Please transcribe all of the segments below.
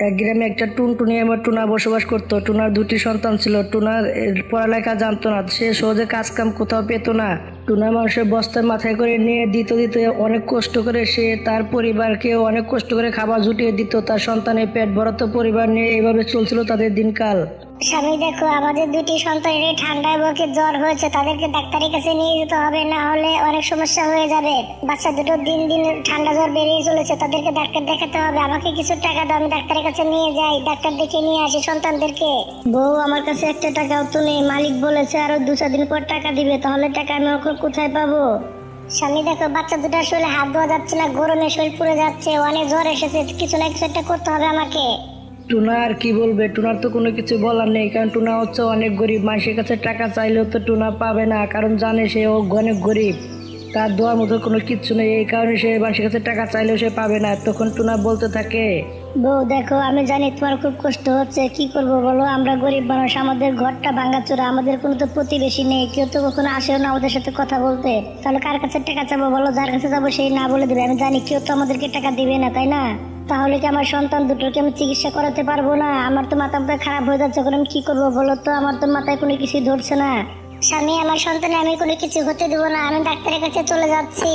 এক গ্রামে একটা টুনটুনি আমার টুনা বসবাস করতো। টুনার দুটি সন্তান ছিল। টুনার পড়ালেখা জানতো না, সে সহজে কাজ কাম কোথাও পেত না। টুনা মানুষের বস্তা মাথায় করে নিয়ে দিতে দিতে অনেক কষ্ট করে সে তার পরিবারকে অনেক কষ্ট করে খাবার জুটিয়ে দিত। তার সন্তানের পেট ভরাতো পরিবার নিয়ে এইভাবে চলছিল তাদের দিনকাল। স্বামী দেখো, আমাদের দুটি সন্তানের ঠান্ডায় বুকে জ্বর হয়েছে, তাদেরকে ডাক্তারের কাছে নিয়ে যেতে হবে, না হলে অনেক সমস্যা হয়ে যাবে। বাচ্চা দুটো দিন দিন ঠান্ডা জ্বর বেরিয়ে চলেছে, তাদেরকে ডাক্তার দেখাতে হবে। আমাকে কিছু টাকা দাও, আমি ডাক্তারের কাছে নিয়ে যাই, ডাক্তার দেখে নিয়ে আসি সন্তানদেরকে। বউ, আমার কাছে একটা টাকাও তো নেই, মালিক বলেছে আরো 2-4 দিন পর টাকা দিবে, তাহলে টাকা আমি ওকে কোথায় পাবো? স্বামী দেখো, বাচ্চা দুটার শরীরে হাত ধোয়া যাচ্ছে না, গরমে শরীর পুড়ে যাচ্ছে, অনেক জ্বর এসেছে, কিছু না কিছু একটা করতে হবে আমাকে। টুনা আর কি বলবে? টুনার তো কোনো কিছু বলার নেই, কারণ টুনা হচ্ছে অনেক গরিব। মানুষের কাছে টাকা চাইলেও তো টুনা পাবে না, কারণ জানে সে অনেক গরিব, তার দেওয়ার মতো কোনো কিচ্ছু নেই। এই কারণে সে মানুষের কাছে টাকা চাইলেও সে পাবে না। তখন টুনা বলতে থাকে, বউ দেখো, আমি জানি তোমার খুব কষ্ট হচ্ছে, কি করব বলো? আমরা গরিব মানুষ, আমাদের ঘরটা ভাঙাচোরা, আমাদের কোনো তো প্রতিবেশী নেই, কেউ তো কখনো আসেও না আমাদের সাথে কথা বলতে। তাহলে কার কাছে টাকা চাবো বলো? যার কাছে যাবো সেই না বলে দেবে। আমি জানি কেউ তো আমাদেরকে টাকা দিবে না, তাই না? তাহলে কি আমার সন্তান দুটোকে আমি চিকিৎসা করাতে পারবো না? আমার তো মাথা খারাপ হয়ে যাচ্ছে, এখন আমি কি করবো বলো তো? আমার তো মাথায় কোনো কিছু ধরছে না। স্বামী, আমার সন্তানে আমি কোনো কিছু হতে দেবো না, আমি ডাক্তারের কাছে চলে যাচ্ছি।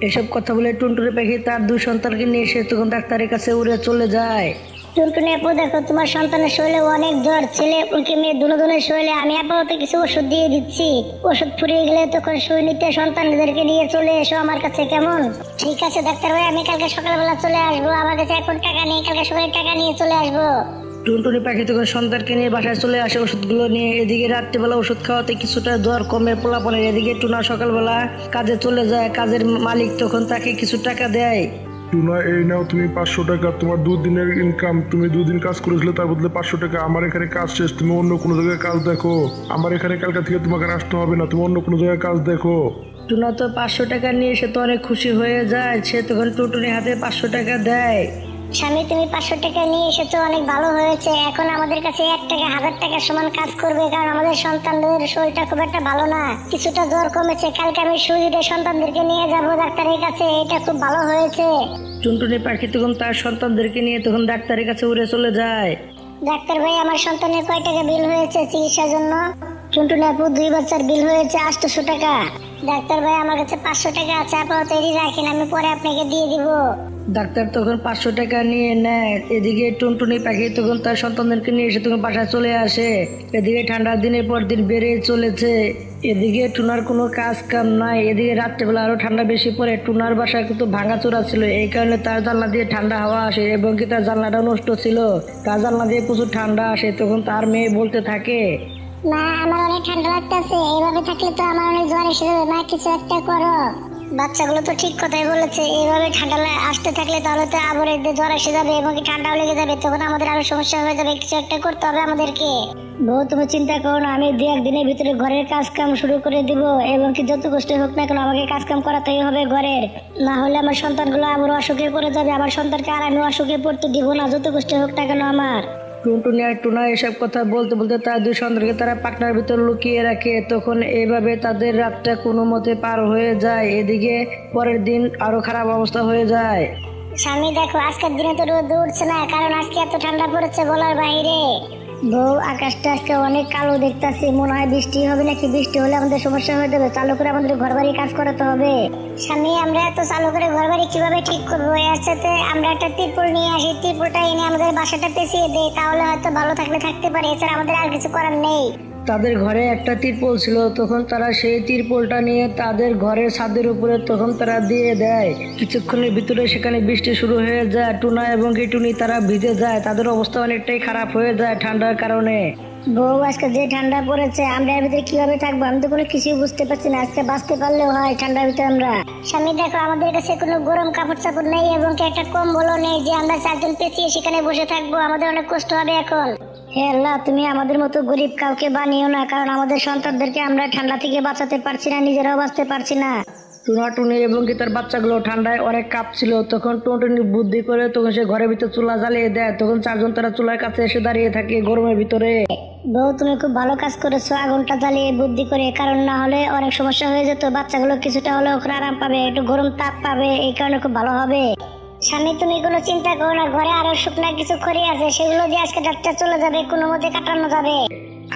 এসব কথা বলে টুনটুনি পাখি তার 2 সন্তানকে নিয়ে সে তখন ডাক্তারের কাছে উড়ে চলে যায়। টুনটুনি আপু দেখো, তোমার সন্তানের শরীরে অনেক জ্বর, ছেলে উনকে মেয়ে দুজনের শরীরে আমি আপাতত কিছু ওষুধ দিয়ে দিচ্ছি। ওষুধ ফুরিয়ে গেলে তখন সুই নিতে সন্তানদেরকে নিয়ে চলে এসো আমার কাছে, কেমন? ঠিক আছে ডাক্তার ভাই, আমি কালকে সকালবেলা চলে আসবো। আমার কাছে এখন টাকা নেই, কালকে সকালে টাকা নিয়ে চলে আসবো। টুনটুনি পাখি তখন সন্তানকে নিয়ে বাসায় চলে আসে ওষুধগুলো নিয়ে। এদিকে রাত্রিবেলা ওষুধ খাওয়াতে কিছুটা জ্বর কমে পোলাপনের। এদিকে টুনা সকালবেলা কাজে চলে যায়। কাজের মালিক তখন তাকে কিছু টাকা দেয়। টুনা, এই নাও তুমি 500 টাকা, তোমার 2 দিনের ইনকাম। তুমি 2 দিন কাজ করেছিলে, তার বদলে 500 টাকা। আমার এখানে কাজ শেষ, তুমি অন্য কোনো জায়গায় কাজ দেখো। আমার এখানে কালকা থেকে তোমাকে আর আসতে হবে না, তুমি অন্য কোনো জায়গায় কাজ দেখো। টুনা তো 500 টাকা নিয়ে সে তো অনেক খুশি হয়ে যায়। সে তখন টুনটুনির হাতে 500 টাকা দেয়। স্বামী, তুমি 500 টাকা নিয়ে এসেছো, অনেক ভালো হয়েছে। এখন আমাদের কাছে 1 টাকা 1000 টাকার সমান কাজ করবে, কারণ আমাদের সন্তানদের শরীরটা খুব একটা ভালো না, কিছুটা জ্বর কমেছে। কালকে আমি সুই দিয়ে সন্তানদেরকে নিয়ে যাবো ডাক্তারের কাছে, এটা খুব ভালো হয়েছে। টুনটুনি পাখি তখন তার সন্তানদেরকে নিয়ে তখন ডাক্তারের কাছে উড়ে চলে যায়। ডাক্তার ভাই, আমার সন্তানের কয় টাকা বিল হয়েছে চিকিৎসার জন্য? টুনটুনি আপু, 2 বাচ্চার বিল হয়েছে 800 টাকা। ডাক্তার ভাই, আমার কাছে 500 টাকা আছে, আপাতত এটি রাখেন, আমি পরে আপনাকে দিয়ে দিব। ডাক্তার তখন 500 টাকা নিয়ে নেয়। এদিকে টুনটুনি পাখি তখন তার সন্তানদেরকে নিয়ে এসে তখন বাসায় চলে আসে। এদিকে ঠান্ডার দিনের পর দিন বেড়ে চলেছে। এদিকে টুনার কোনো কাজ কাম নাই। এদিকে রাত্রেবেলা আরো ঠান্ডা বেশি পড়ে। টুনার বাসায় কিন্তু ভাঙাচোরা ছিল, এই কারণে তার জানলা দিয়ে ঠান্ডা হাওয়া আসে, এবং কি তার জানলাটা নষ্ট ছিল, তার জানলা দিয়ে প্রচুর ঠান্ডা আসে। তখন তার মেয়ে বলতে থাকে, মা, আমার অনেক ঠান্ডা লাগতেছে, এইভাবে থাকলে তো আমার অনেক জ্বর এসে যাবে, মা কিছু একটা করো। বাচ্চাগুলো তো ঠিক কথাই বলেছে, এইভাবে ঠান্ডা আসতে থাকলে তাহলে তো আবার জ্বর এসে যাবে এবং কি ঠান্ডাও লেগে যাবে, তখন আমাদের আরো সমস্যা হয়ে যাবে, কিছু একটা করতে হবে আমাদেরকে। বউ, তুমি চিন্তা করো না, আমি 2-1 দিনের ভিতরে ঘরের কাজ কাম শুরু করে দিব, এবং কি যত কষ্ট হোক না কেন আমাকে কাজ কাম করাতেই হবে ঘরের, না হলে আমার সন্তানগুলো আবার অসুখে পড়ে যাবে। আমার সন্তানকে আর আমি অসুখে পড়তে দিব না, যত কষ্ট হোক না কেন আমার। টুনটুনি আর টুনা এসব কথা বলতে বলতে তার 2 সন্তানকে তারা পাকনার ভিতর লুকিয়ে রাখে। তখন এইভাবে তাদের রাতটা কোনো মতে পার হয়ে যায়। এদিকে পরের দিন আরো খারাপ অবস্থা হয়ে যায়। স্বামী দেখো, আজকের দিনে তো রোদ উঠছে না, কারণ আজকে এত ঠান্ডা পড়েছে বলার বাইরে। বউ, আকাশটা আজকে অনেক কালো দেখতেছি, মনে হয় বৃষ্টি হবে নাকি। বৃষ্টি হলে আমাদের সমস্যা হয়ে যাবে, চালু করে আমাদের ঘর বাড়ি কাজ করাতে হবে। স্বামী, আমরা এত চালু করে ঘর বাড়ি কিভাবে ঠিক করবো? এর সাথে আমরা একটা তিরপল নিয়ে আসি, তিরপলটা এনে আমাদের বাসাটা পেঁচিয়ে দেই, তাহলে হয়তো ভালো থাকলে থাকতে পারে, এছাড়া আমাদের আর কিছু করার নেই। তাদের ঘরে একটা তিরপল ছিল, তখন তারা সেই তিরপলটা নিয়ে তাদের ঘরের ছাদের উপরে তখন তারা দিয়ে দেয়। কিছুক্ষণের ভিতরে সেখানে বৃষ্টি শুরু হয়ে যায়। টুনা এবং টুনি তারা ভিজে যায়, তাদের অবস্থা অনেকটাই খারাপ হয়ে যায় ঠান্ডার কারণে। বউ, আজকে যে ঠান্ডা পড়েছে, আমরা এর ভিতরে কিভাবে থাকবো? আমি তো কোনো কিছুই বুঝতে পারছি না, আজকে বাঁচতে পারলেও হয় ঠান্ডার ভিতরে আমরা। স্বামী দেখো, আমাদের কাছে কোনো গরম কাপড় চাপড় নেই, এবং কি একটা কম্বলও নেই যে আমরা 4 জন পেঁচিয়ে সেখানে বসে থাকবো, আমাদের অনেক কষ্ট হবে এখন। হে আল্লাহ, তুমি আমাদের মতো গরিব কাউকে বানিও না, কারণ আমাদের সন্তানদেরকে আমরা ঠান্ডা থেকে বাঁচাতে পারছি না, নিজেরাও বাঁচতে পারছি না। টুনা টুনি এবং কি তার বাচ্চাগুলো ঠান্ডায় অনেক কাঁপছিল। তখন টুনটুনি বুদ্ধি করে তখন সে ঘরের ভিতরে চুলা জ্বালিয়ে দেয়। তখন 4 জন তারা চুলার কাছে এসে দাঁড়িয়ে থাকে গরমের ভিতরে। বউ, তুমি খুব ভালো কাজ করেছো আগুনটা জ্বালিয়ে বুদ্ধি করে, কারণ না হলে অনেক সমস্যা হয়ে যেত। বাচ্চাগুলো কিছুটা হলেও আরাম পাবে, একটু গরম তাপ পাবে, এই কারণে খুব ভালো হবে। স্বামী তুমি কোনো চিন্তা করো না, ঘরে আরো শুকনা কিছু খড়ি আছে, সেগুলো দিয়ে আজকে রাতটা চলে যাবে, কোনো মতে কাটানো যাবে।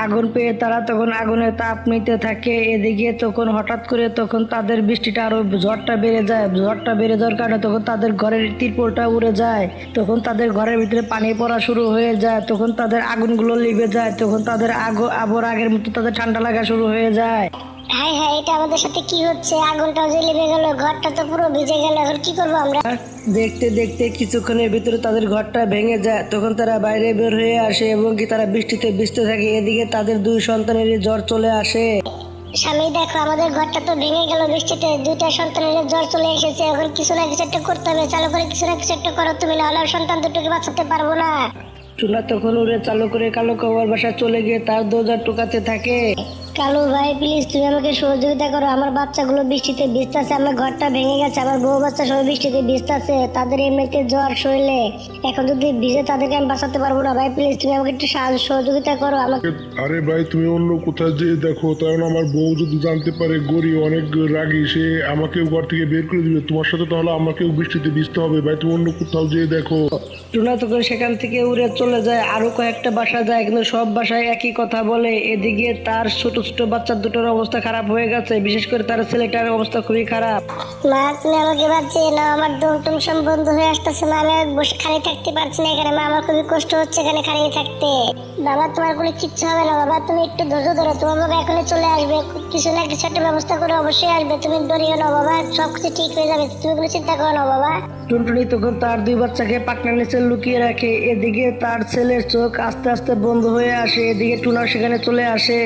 আগুন পেয়ে তারা তখন আগুনের তাপ নিতে থাকে। এদিকে তখন হঠাৎ করে তখন তাদের বৃষ্টিটা আরো ঝড়টা বেড়ে যায়। ঝড়টা বেড়ে যাওয়ার কারণে তখন তাদের ঘরের তিরপলটা উড়ে যায়। তখন তাদের ঘরের ভিতরে পানি পড়া শুরু হয়ে যায়। তখন তাদের আগুনগুলো লিভে যায়। তখন তাদের আবার আগের মতো তাদের ঠান্ডা লাগা শুরু হয়ে যায়। হ্যাঁ হ্যাঁ, এটা আমাদের সাথে কি হচ্ছে? আগুনটাও যে লেগে গেল, ঘরটা তো পুরো ভিজে গেল, এখন কি করবো আমরা? দেখতে দেখতে কিছুক্ষণের ভিতরে তাদের ঘরটা ভেঙে যায়। তখন তারা বাইরে বের হয়ে আসে এবং কি তারা বৃষ্টিতে ভিজতে থাকে। এদিকে তাদের দুই সন্তানের জ্বর চলে আসে। স্বামী দেখো, আমাদের ঘরটা তো ভেঙে গেল বৃষ্টিতে, দুইটা সন্তানের জ্বর চলে এসেছে, এখন কিছু না কিছু একটা করতে হবে, চালু করে কিছু না কিছু একটা করো তুমি, নাহলে সন্তান দুটোকে বাঁচাতে পারবো না। টুনা তখন উড়ে চালু করে কালো কাবার বাসা চলে গিয়ে তার দরজা টুকাতে থাকে। কালু ভাই প্লিজ তুমি আমাকে সহযোগিতা করো, আমার বাচ্চাগুলো বৃষ্টিতে ভিজতেছে, আমার ঘরটা ভেঙে গেছে, আমার বউ বাচ্চা সবাই বৃষ্টিতে ভিজতেছে, তাদের এমনিতে জ্বর শরীরে, এখন যদি ভিজে তাদেরকে আমি বাঁচাতে পারবো না। ভাই প্লিজ তুমি আমাকে একটু সহযোগিতা করো আমাকে। আরে ভাই তুমি অন্য কোথাও যেয়ে দেখো, কারণ আমার বউ যদি জানতে পারে গরি অনেক রাগী, সে আমাকেও ঘর থেকে বের করে দিবে তোমার সাথে, তাহলে আমাকেও বৃষ্টিতে ভিজতে হবে। ভাই তুমি অন্য কোথাও যেয়ে দেখো। টুনা তখন সেখান থেকে উড়ে চলে যায়। আরো কয়েকটা বাসা যায়, কিন্তু সব বাসায় একই কথা বলে। এদিকে তার ছোট ছোট বাচ্চা দুটোর অবস্থা খারাপ হয়ে গেছে, বিশেষ করে তার ছেলেটার অবস্থা খুবই খারাপ। মা তুমি আমাকে বাঁচিয়ে নাও, আমার দম টম সব বন্ধ হয়ে আসতেছে, মা আমি আর বসে খালি থাকতে পারছি না এখানে, মা আমার খুবই কষ্ট হচ্ছে এখানে খালি থাকতে। বাবা তোমার কোনো কিচ্ছু হবে না বাবা, তুমি একটু ধৈর্য ধরো, তোমার বাবা এখনই চলে আসবে, কিছু না কিছু একটা ব্যবস্থা করে অবশ্যই আসবে, তুমি ডরিও না বাবা, সবকিছু ঠিক হয়ে যাবে, তুমি কোনো চিন্তা করো না বাবা। টুনটুনি তখন তার দুই বাচ্চাকে পাকনার নিচে লুকিয়ে রাখে। এদিকে তার ছেলের চোখ আস্তে আস্তে বন্ধ হয়ে আসে। এদিকে টুনা সেখানে চলে আসে।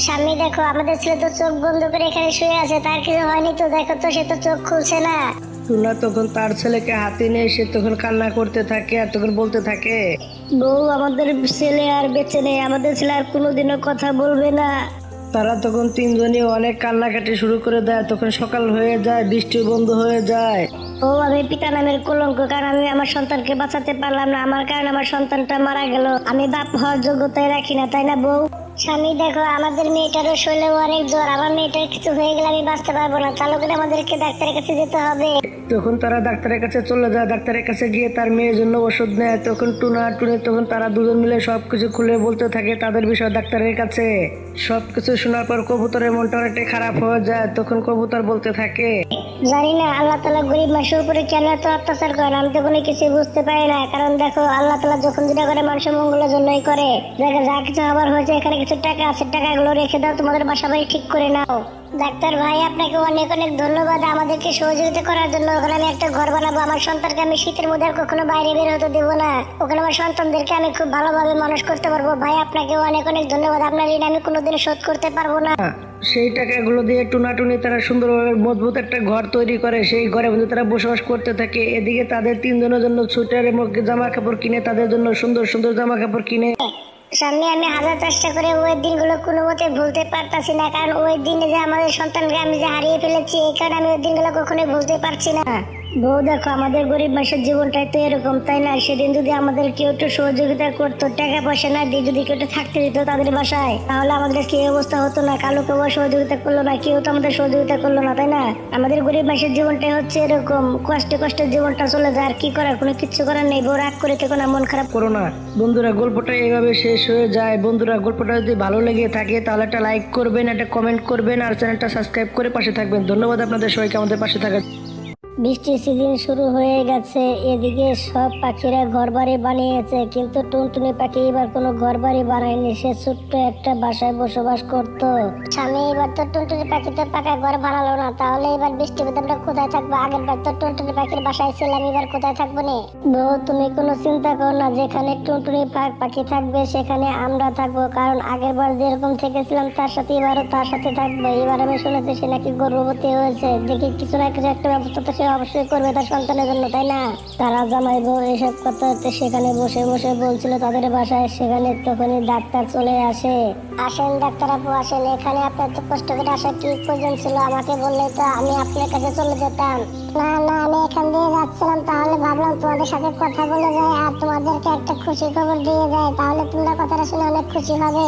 স্বামী দেখো, আমাদের ছেলে তো চোখ বন্ধ করে এখানে শুয়ে আছে, তার কিছু হয়নি তো? দেখো তো, সে তো চোখ খুলছে না। টুনা তখন তার ছেলেকে হাতে নিয়ে সে তখন কান্না করতে থাকে আর তখন বলতে থাকে, বউ আমাদের ছেলে আর বেঁচে নেই, আমাদের ছেলে আর কোনোদিনও কথা বলবে না। তারা তখন তিনজনই অনেক কান্নাকাটি শুরু করে দেয়। তখন সকাল হয়ে যায়, বৃষ্টি বন্ধ হয়ে যায়। ও আমি পিতা নামের কলঙ্ক, কারণ আমি আমার সন্তানকে বাঁচাতে পারলাম না, আমার কারণে আমার সন্তানটা মারা গেল, আমি বাপ হওয়ার যোগ্যতায় রাখি না, তাই না বউ? স্বামী দেখো, আমাদের মেয়েটারও শরীরে অনেক জ্বর, আমার মেয়েটার কিছু হয়ে গেলে আমি বাঁচতে পারবো না, চালু করে আমাদেরকে ডাক্তারের কাছে যেতে হবে। তখন তারা ডাক্তারের কাছে চলে যায়। ডাক্তারের কাছে গিয়ে তার মেয়ের জন্য ওষুধ নেয়। তখন টুনা টুনি তখন তারা দুজন মিলে সবকিছু খুলে বলতে থাকে তাদের বিষয় ডাক্তারের কাছে। সবকিছু শোনার পর কবুতরের মনটা অনেকটাই খারাপ হয়ে যায়। তখন কবুতর বলতে থাকে, জানি না আল্লাহ তালা গরিব মানুষের উপরে কেন এত অত্যাচার করেন, আমি তো কোনো কিছু বুঝতে পারি না, কারণ দেখো আল্লাহ তালা যখন যেটা করে মানুষের মঙ্গলের জন্যই করে। দেখো যা কিছু হবার হয়েছে, এখানে কিছু টাকা আছে, টাকাগুলো রেখে দাও, তোমাদের বাসা বাড়ি ঠিক করে নাও। ডাক্তার ভাই আপনাকে অনেক অনেক ধন্যবাদ আমাদেরকে সহযোগিতা করার জন্য। ওখানে আমি একটা ঘর বানাবো, আমার সন্তানকে আমি শীতের মধ্যে আর কখনো বাইরে বের হতে দেবো না, ওখানে আমার সন্তানদেরকে আমি খুব ভালোভাবে মানুষ করতে পারবো। ভাই আপনাকে অনেক অনেক ধন্যবাদ, আপনার ঋণ আমি কোনোদিন শোধ করতে পারবো না। সেই টাকাগুলো দিয়ে টুনাটুনি তারা সুন্দরভাবে মজবুত একটা ঘর তৈরি করে। সেই ঘরের মধ্যে তারা বসবাস করতে থাকে। এদিকে তাদের তিনজনের জন্য ছুটের জামা কাপড় কিনে, তাদের জন্য সুন্দর সুন্দর জামা কাপড় কিনে। সামনে আমি হাজার চেষ্টা করে ওই দিনগুলো কোনো মতে ভুলতে পারতাছি না, কারণ ওই দিনে যে আমাদের সন্তানকে আমি যে হারিয়ে ফেলেছি, এই কারণে আমি ওই দিনগুলো কখনোই ভুলতে পারছি না। বউ দেখো, আমাদের গরিব মানুষের জীবনটাই তো এরকম, তাই না? সেদিন যদি আমাদের কেউ একটু সহযোগিতা করতো, টাকা পয়সা না দিয়ে যদি কেউ একটু থাকতে দিত তাদের বাসায়, তাহলে আমাদের কি অবস্থা হতো না? কালো কেউ সহযোগিতা করলো না, কেউ তো আমাদের সহযোগিতা করলো না, তাই না? আমাদের গরিব মানুষের জীবনটাই হচ্ছে এরকম, কষ্টে কষ্টে জীবনটা চলে যায়, আর কি করার, কোনো কিচ্ছু করার নেই। বউ রাগ করে থেকো না, মন খারাপ করো না। বন্ধুরা, গল্পটা এইভাবে শেষ হয়ে যায়। বন্ধুরা, গল্পটা যদি ভালো লেগে থাকে তাহলে একটা লাইক করবেন, একটা কমেন্ট করবেন, আর চ্যানেলটা সাবস্ক্রাইব করে পাশে থাকবেন। ধন্যবাদ আপনাদের সবাইকে আমাদের পাশে থাকার। বৃষ্টির সিজন শুরু হয়ে গেছে, এদিকে সব পাখিরা ঘর বাড়ি বানিয়েছে, কিন্তু টুনটুনি পাখি এবার কোনো ঘর বাড়ি বানায়নি, সে ছোট্ট একটা বাসায় বসবাস করত। স্বামী এবার তো টুনটুনি পাখি তো পাকা ঘর বানালো না, তাহলে এবার বৃষ্টি আমরা কোথায় থাকবো? আগের বার তো টুনটুনি পাখির বাসায় ছিলাম, এবার কোথায় থাকবো নে? বউ তুমি কোনো চিন্তা করো না, যেখানে টুনটুনি পাখি থাকবে সেখানে আমরা থাকবো, কারণ আগের বার যেরকম থেকেছিলাম তার সাথে এবারও তার সাথে থাকবো। এবার আমি শুনেছি সে নাকি গর্ভবতী হয়েছে, দেখি কিছু না কিছু একটা ব্যবস্থা তো অবশ্যই করবে তার সন্তানের জন্য, তাই না? তারা জামাই বউ এসব কথা সেখানে বসে বসে বলছিল তাদের বাসায়। সেখানে তখনই ডাক্তার চলে আসে। আসেন ডাক্তার আপু আসেন, এখানে আপনার তো কষ্ট করে আসা কি প্রয়োজন ছিল? আমাকে বললে তো আমি আপনার কাছে চলে যেতাম। না না, আমি এখান দিয়ে যাচ্ছিলাম, তাহলে ভাবলাম তোমাদের সাথে কথা বলে যাই আর তোমাদেরকে একটা খুশি খবর দিয়ে যায়, তাহলে তোমরা কথাটা শুনে অনেক খুশি হবে।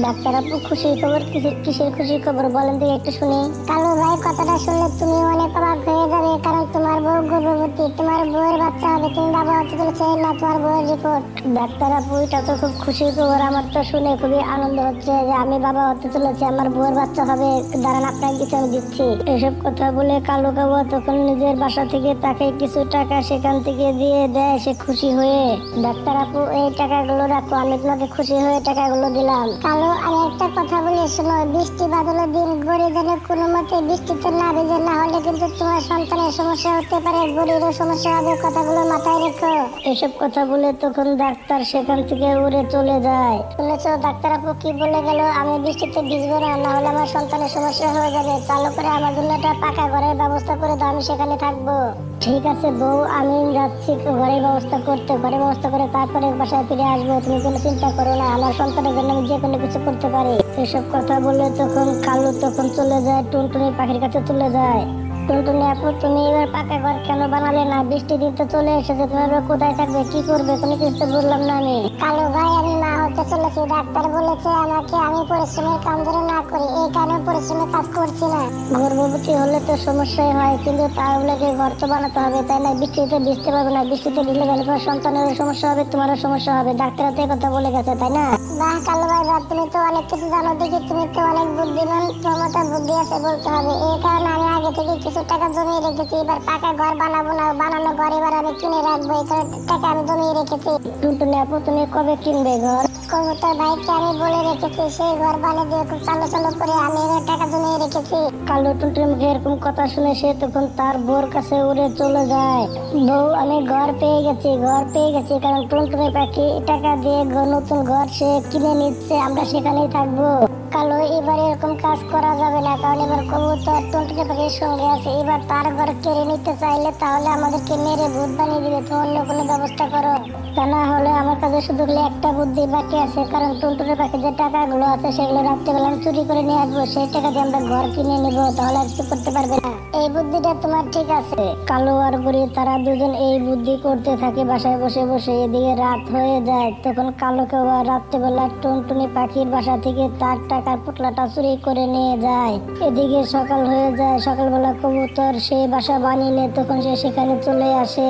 ডাক্তার আপু খুশির খবর? কিসের খুশির খবর বলেন তো একটু শুনি। কালু ভাই, কথাটা শুনলে তুমি অনেক অবাক হয়ে যাবে, কারণ তোমার বউ গর্ভবতী, তোমার বউয়ের বাচ্চা হবে, তুমি বাবা হতে চলেছে, না তোমার বউয়ের রিপোর্ট। ডাক্তার আপু, এটা তো খুব খুশির খবর, আমার তো শুনে খুবই আনন্দ হচ্ছে যে আমি বাবা হতে চলেছি, আমার বউয়ের বাচ্চা হবে। দাঁড়ান, আপনাকে কিছু আমি দিচ্ছি। এসব কথা বলে কালু কাবু তখন নিজের বাসা থেকে তাকে কিছু টাকা সেখান থেকে দিয়ে দেয়, সে খুশি হয়ে। ডাক্তার আপু, এই টাকাগুলো রাখো, আমি তোমাকে খুশি হয়ে টাকাগুলো দিলাম। কালু, আমি একটা কথা বলি শোনো, বৃষ্টি বাদলের দিন গড়ে যেন কোনো মতে বৃষ্টিতে না ভিজে, না হলে কিন্তু তোমার সন্তানের সমস্যা হতে পারে, গরিবের সমস্যা হবে, কথাগুলো মাথায় রেখো। এসব কথা বলে তখন ডাক্তার সেখান থেকে উড়ে চলে যায়। শুনেছো ডাক্তার আপু কি বলে গেল, আমি বৃষ্টিতে ভিজবো না, না হলে আমার সন্তানের সমস্যা হয়ে যাবে। চালু করে আমার জন্য একটা পাকা ঘরের ব্যবস্থা করে দাও, আমি সেখানে থাকবো। ঠিক আছে বউ, আমি যাচ্ছি ঘরের ব্যবস্থা করতে। ঘরের ব্যবস্থা করে তারপরে বাসায় ফিরে আসবো, তুমি কোনো চিন্তা করো না, আমার সন্তানের জন্য আমি যে কোনো কিছু করতে পারি। এসব কথা বলে তখন কালু তখন চলে যায়, টুনটুনি পাখির কাছে চলে যায়। টুনটুনি আপু, তুমি এবার পাকা ঘর কেন বানালে না? বৃষ্টি দিন তো চলে এসেছে, তুমি এবার কোথায় থাকবে, কি করবে, কোনো কিছু তো বললাম না আমি। কালু ভাই, আমি মা হতে চলেছি, ডাক্তার বলেছে আমাকে আমি পরিশ্রমের কাম যেন না করি, এই কারণে পরিশ্রমের কাজ করছি না। গর্ভবতী হলে তো সমস্যাই হয়, কিন্তু তাহলে ঘর তো বানাতে হবে, তাই না? বৃষ্টিতে ভিজতে পারবে না, বৃষ্টিতে ভিজলে গেলে তোমার সন্তানেরও সমস্যা হবে, তোমারও সমস্যা হবে, ডাক্তার তো কথা বলে গেছে, তাই না? বাহ কালু ভাই, তুমি তো অনেক কিছু জানো দেখি, তুমি তো অনেক বুদ্ধিমান, ক্ষমতা বুদ্ধি আছে বলতে হবে। এই কারণে আমি আগে থেকে কিছু টাকা জমিয়ে রেখেছি, এবার পাকা ঘর বানাবো না, বানানো ঘর এবার আমি কিনে রাখবো, এই কারণে টাকা আমি জমিয়ে রেখেছি। টুনটুনি আপু, তুমি কবে কিনবে ঘর? কবুতর ভাইকে আমি বলে রেখেছি, সেই ঘর বানিয়ে দিয়ে খুব চালু চালু করে আমি এবার টাকা জমিয়ে রেখেছি। কালু টুনটুনির মুখে এরকম কথা শুনে সে তখন তার বউর কাছে উড়ে চলে যায়। বউ, আমি ঘর পেয়ে গেছি, ঘর পেয়ে গেছি, কারণ টুনটুনি পাখি টাকা দিয়ে নতুন ঘর সে কিনে নিচ্ছে, আমরা সেখানেই থাকবো। কালো, এবার এরকম কাজ করা যাবে না, কারণ এবার কবুতর টুনটুনি পাখির সঙ্গে আছে, এবার তার ঘর কেড়ে নিতে চাইলে তাহলে আমাদেরকে মেরে ভূত বানিয়ে দিবে, তুমি অন্য কোনো ব্যবস্থা করো। তা না হলে আমার কাছে শুধু একটা বুদ্ধি বাকি আছে, কারণ টুনটুনি পাখি যে টাকাগুলো আছে সেগুলো রাত্রেবেলা আমি চুরি করে নিয়ে আসবো, সেই টাকা দিয়ে আমরা ঘর কিনে নিবো, তাহলে আর কিছু করতে পারবে না। এই বুদ্ধিটা তোমার ঠিক আছে। কালো আর বুড়ি তারা দুজন এই বুদ্ধি করতে থাকে বাসায় বসে বসে। এদিকে রাত হয়ে যায়, তখন কালোকে রাত্রেবেলা টুনটুনি পাখির বাসা থেকে তার টাকার পুটলাটা চুরি করে নিয়ে যায়। এদিকে সকাল হয়ে যায়, সকালবেলা কবুতর সে বাসা বানিয়ে নেয়, তখন সে সেখানে চলে আসে।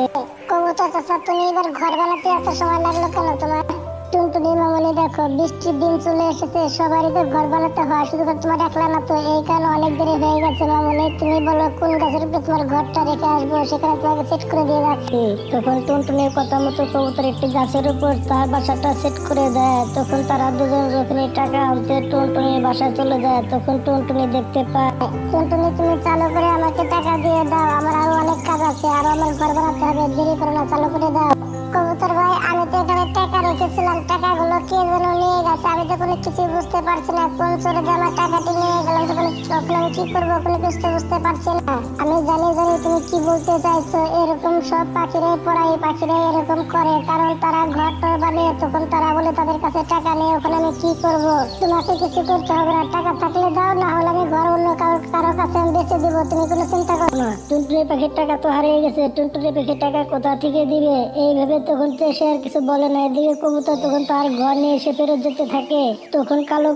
কবুতর চাচা, তুমি এবার ঘর বানাতে এত সময় লাগলো কেন তোমার? টুনটুনি মামনি, দেখো বৃষ্টির দিন চলে এসেছে, সবারই তো ঘর বানাতে হয়, শুধু তোমার একলা না তো, এই কারণে অনেক দেরি হয়ে গেছে। মামনি, তুমি বলো কোন গাছের উপরে তোমার ঘরটা রেখে আসবো, সেখানে তোমাকে সেট করে দিয়ে যাচ্ছি। তখন টুনটুনির কথা মতো কবুতর একটি গাছের উপর তার বাসাটা সেট করে দেয়। তখন তারা দুজন যখন টাকা আনতে টুনটুনির বাসায় চলে যায়, তখন টুনটুনি দেখতে পায়। টুনটুনি, তুমি চালু করে আমাকে টাকা দিয়ে দাও, আমার আরো অনেক কাজ আছে, আরো আমার ঘর বানাতে হবে, দেরি করো না, চালু করে দাও। কবুতর ভাই, আমি তো এখানে টাকা রেখেছিলাম, টাকাগুলো কে যেন নিয়ে গেছে, আমি তো কোনো কিছু বুঝতে পারছি না, কোন চোরে যে আমার টাকাটি নিয়ে গেলাম, তখন আমি কি করবো কোনো কিছু বুঝতে পারছি না। আমি জানি তুমি কি বলতে চাইছো, এরকম সব পাখিরাই পড়াই পাখিরাই এরকম করে, কারণ তারা ঘর টর বানিয়ে তখন তারা বলে তাদের কাছে টাকা নেই, ওখানে আমি কি করব? তোমাকে কিছু করতে হবে না, টাকা থাকলে দাও, না হলে আমি ঘর অন্য কারো কাছে আমি বেঁচে দিব, তুমি কোনো চিন্তা করো না। টুনটুনি পাখির টাকা তো হারিয়ে গেছে, টুনটুনি পাখির টাকা কোথা থেকে দিবে এই ভেবে তখন সে আর কিছু বলে না। এদিকে কবুতর তখন তার ঘর নিয়ে এসে ফেরত যেতে থাকে, তখন কালো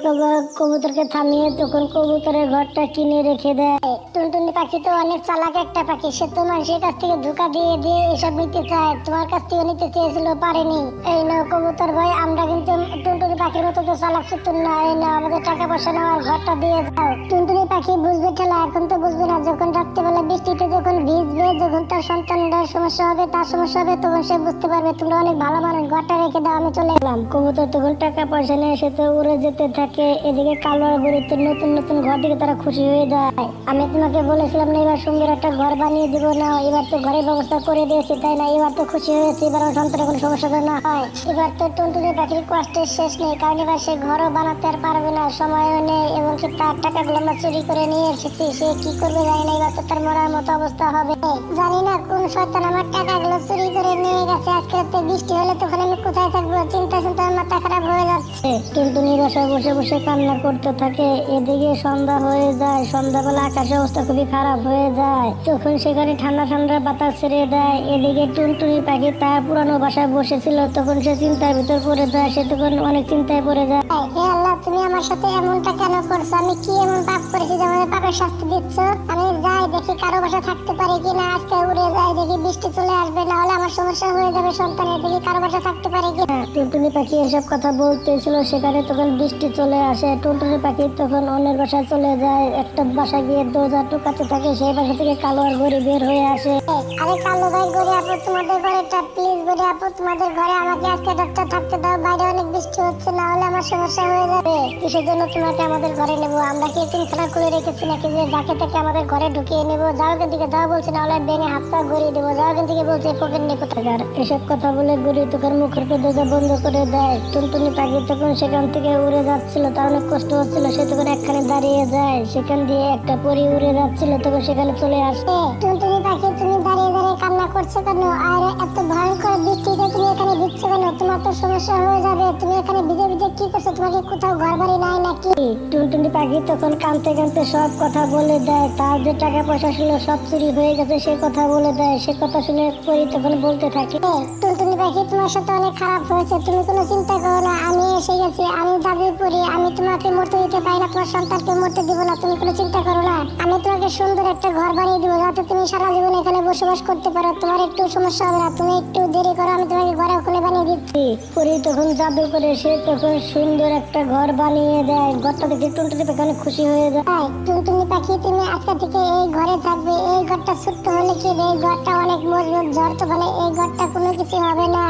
কবুতরকে থামিয়ে তখন কবুতরের ঘরটা কিনে রেখে দেয়। টুনটুনি পাখি তো অনেক চালাক একটা পাখি, সে তো মানুষের কাছ থেকে ধোঁকা দিয়ে দিয়ে এসব নিতে চায়, তোমার কাছ থেকে নিতে চেয়েছিল, পারেনি। এই নাও কবুতর ভাই, আমরা কিন্তু টুনটুনি পাখির মতো তো চালাক চতুর না, এই নাও আমাদের টাকা পয়সা নেওয়ার ঘরটা দিয়ে দাও। টুনটুনি পাখি বুঝবে ঠেলা, এখন তো বুঝবে না, যখন রাত্রেবেলা বৃষ্টিতে যখন ভিজবে, যখন তার সন্তানদের সমস্যা হবে, তার সমস্যা হবে, তখন সে বুঝতে পারবে। তোমরা অনেক ভালো মানুষ, ঘরটা রেখে দাও, আমি চলে গেলাম। কবুতর তখন টাকা পয়সা নিয়ে এসে তো উড়ে যেতে থাকে। এদিকে কালো আর বুড়িতে নতুন নতুন ঘর দিকে তারা খুশি হয়ে যায়। আমি তোমাকে বলেছিলাম না এবার সুন্দর একটা ঘর বানিয়ে দিব, না এবার তো ঘরের ব্যবস্থা করে দিয়েছি, তাই না? এবার তো খুশি হয়েছে, এবার আমার সন্তানের কোনো সমস্যা না হয়। এবার তো টুনটুনি পাখির কষ্টের শেষ নেই, কারণ এবার সে ঘরও বানাতে আর পারবে না, সময়ও নেই, এবং কি তার টাকাগুলো আমরা চুরি করে নিয়ে এসেছি, সে কি করবে জানি না, এবার তো তার মরার মতো অবস্থা হবে। জানি না কোন শয়তান আমার টাকাগুলো চুরি করে নিয়ে গেছে, আজকে রাতে বৃষ্টি হলে তখন আমি কোথায় থাকবো, চিন্তা চিন্তা মাথা খারাপ হয়ে যাচ্ছে। দিচ্ছে। টুনটুনি বাসায় বসে বসে কান্না করতে থাকে। এদিকে সন্ধ্যা হয়ে যায়। সন্ধ্যাবেলা আকাশের অবস্থা খুবই খারাপ হয়ে যায়। তখন সেখানে ঠান্ডা ঠান্ডা বাতাস ছেড়ে দেয়। এদিকে টুনটুনি পাখি তার পুরানো বাসায় বসেছিল। তখন সে চিন্তার ভিতর পড়ে যায়। সে তখন অনেক চিন্তায় পড়ে যায়। হে আল্লাহ, তুমি আমার সাথে এমনটা কেন করছো? আমি কি এমন পাপ করেছি যে আমাদের পাপের শাস্তি দিচ্ছ? আমি যাই দেখি কারো বাসা থাকতে পারি কিনা। আজকে উড়ে যাই দেখি বৃষ্টি চলে আসবে, না হলে আমার সমস্যা হয়ে যাবে সন্তানের। দেখি কারো বাসা থাকতে পারি কিনা। টুনটুনি পাখি এসব কথা বলতেছিল, সেখানে তখন বৃষ্টি চলে আসে। টুনটুনি পাখি তখন অন্যের বাসায় চলে যায়। একটা বাসা গিয়ে দরজা টুকাতে থাকে। সেই বাসা থেকে কালো আর গড়ি বের হয়ে আসে। আরে কালো ভাই, গড়ি আপু, তোমাদের ঘরেটা প্লিজ। গড়ি আপু, তোমাদের ঘরে আমাকে আজকে ডাক্তার থাকতে দাও। বাইরে অনেক বৃষ্টি হচ্ছে, না হলে আমার সমস্যা হয়ে যাবে। কিসের জন্য তোমাকে আমাদের ঘরে নেবো? আমরা কি এতিমখানা খুলে রেখেছি নাকি যে যাকে তাকে আমাদের ঘরে ঢুকিয়ে নেবো? যাও এখান থেকে, যাও বলছে, না হলে ভেঙে হাত পা গড়িয়ে দেবো। যাও এখান থেকে বলছে, ফোকের নেপো থাকার। এসব কথা বলে গড়ি তখন মুখের উপর দরজা বন্ধ করে দেয়। টুনটুনি পাখি তখন সেখান থেকে উড়ে যাচ্ছিল, তার অনেক কষ্ট হচ্ছিল। সে তখন একখানে দাঁড়িয়ে যায়। সেখান দিয়ে একটা পরী উড়ে যাচ্ছিল, তখন সেখানে চলে আসে। টুনটুনি পাখি, তুমি দাঁড়িয়ে দাঁড়িয়ে কান্না করছো কেন? আর এত ভয়ঙ্কর বৃষ্টিতে তুমি এখানে ভিজছো কেন? তোমার তো সমস্যা হয়ে যাবে। তুমি এখানে ভিজে ভিজে কি করছো? তোমাকে কোথাও ঘর বাড়ি নাই নাকি? টুনটুনি পাখি তখন কাঁদতে কাঁদতে সব কথা বলে দেয়। তার যে টাকা পয়সা ছিল সব চুরি হয়ে গেছে সে কথা বলে দেয়। সে কথা শুনে পরী তখন বলতে থাকে, টুনটুনি পাখি, তোমার সাথে অনেক খারাপ হয়েছে। তুমি কোনো চিন্তা করো না, আমি এসে গেছি। আমি জাদু করি, আমি তোমাকে মরতে দিতে পারি না, তোমার সন্তানকে মরতে দিব না। তুমি কোনো চিন্তা করো না। আমি তোমাকে সুন্দর একটা ঘর বানিয়ে দিব, যাতে তুমি সারা জীবন এখানে বসবাস করতে পারো। তোমার একটু সমস্যা হবে না। তুমি একটু দেরি করো, আমি তোমাকে ঘরে ওখানে বানিয়ে দিচ্ছি। পরী তখন জাদু করে সে তখন সুন্দর একটা ঘর বানিয়ে দেয়। ঘরটা দেখে টুনটুনি পাখি অনেক খুশি হয়ে যায়। টুনটুনি পাখি, তুমি আজকে থেকে এই ঘরে থাকবে। এই ঘরটা ছোট্ট হলে কি, এই ঘরটা অনেক মজবুত। ঝড় তো বলে এই ঘরটা কোনো কিছু হবে না।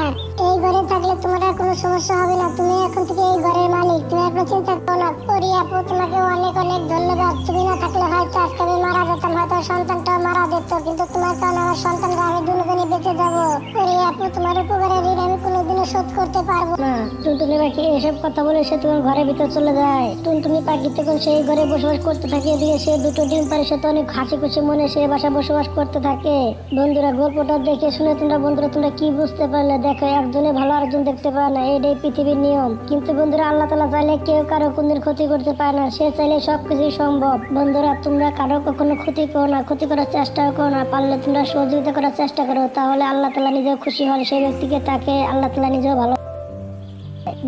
এই ঘরে থাকলে তোমার আর কোনো সমস্যা হবে না। তুমি এখন থেকে এই ঘরের মালিক, তুমি আর কোনো চিন্তা করো না। পরী আপু, তোমাকে অনেক অনেক ধন্যবাদ। তুমি না থাকলে হয়তো আজকে আমি মারা যেতাম, হয়তো সন্তানটাও মারা যেত। কিন্তু তোমার কারণে আমার সন্তানরা আমি দুজনই বেঁচে যাবো। পরী আপু, তোমার উপকারের ঋণ আমি কোনোদিনও শোধ করতে পারবো না। টুনটুনি পাখি এসব কথা বলে সে তখন ঘরের ভিতর চলে যায়। টুনটুনি পাখি তখন সেই ঘরে বসবাস করতে থাকে। এদিকে সে দুটো ডিম পারে, সে তো অনেক হাসি খুশি মনে সে বাসায় বসবাস করতে থাকে। বন্ধুরা, গল্পটা দেখে শুনে তোমরা কি বুঝতে পারলে? দেখো, একজনে ভালো আরেকজন দেখতে পায় না, এটাই পৃথিবীর নিয়ম। কিন্তু বন্ধুরা, আল্লাহ তাআলা চাইলে কেউ কারো কোনদিন ক্ষতি করতে পারে না। সে চাইলে সবকিছু সম্ভব। বন্ধুরা, তোমরা কারো কখনো ক্ষতি করো না, ক্ষতি করার চেষ্টাও করো না। পারলে তোমরা সহযোগিতা করার চেষ্টা করো, তাহলে আল্লাহ তাআলা নিজেও খুশি হন। সেই ব্যক্তিকে তাকে আল্লাহ তাআলা নিজেও ভালো।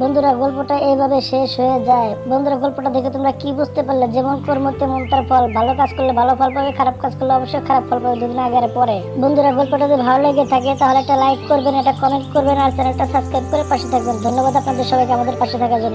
বন্ধুরা, গল্পটা এইভাবে শেষ হয়ে যায়। বন্ধুরা, গল্পটা দেখে তোমরা কি বুঝতে পারলে? যেমন কর্ম তেমন তার ফল। ভালো কাজ করলে ভালো ফল পাবে, খারাপ কাজ করলে অবশ্যই খারাপ ফল পাবে, দুদিন আগে আর পরে। বন্ধুরা, গল্পটা যদি ভালো লেগে থাকে তাহলে একটা লাইক করবেন, একটা কমেন্ট করবেন, আর চ্যানেলটা সাবস্ক্রাইব করে পাশে থাকবেন। ধন্যবাদ আপনাদের সবাইকে আমাদের পাশে থাকার জন্য।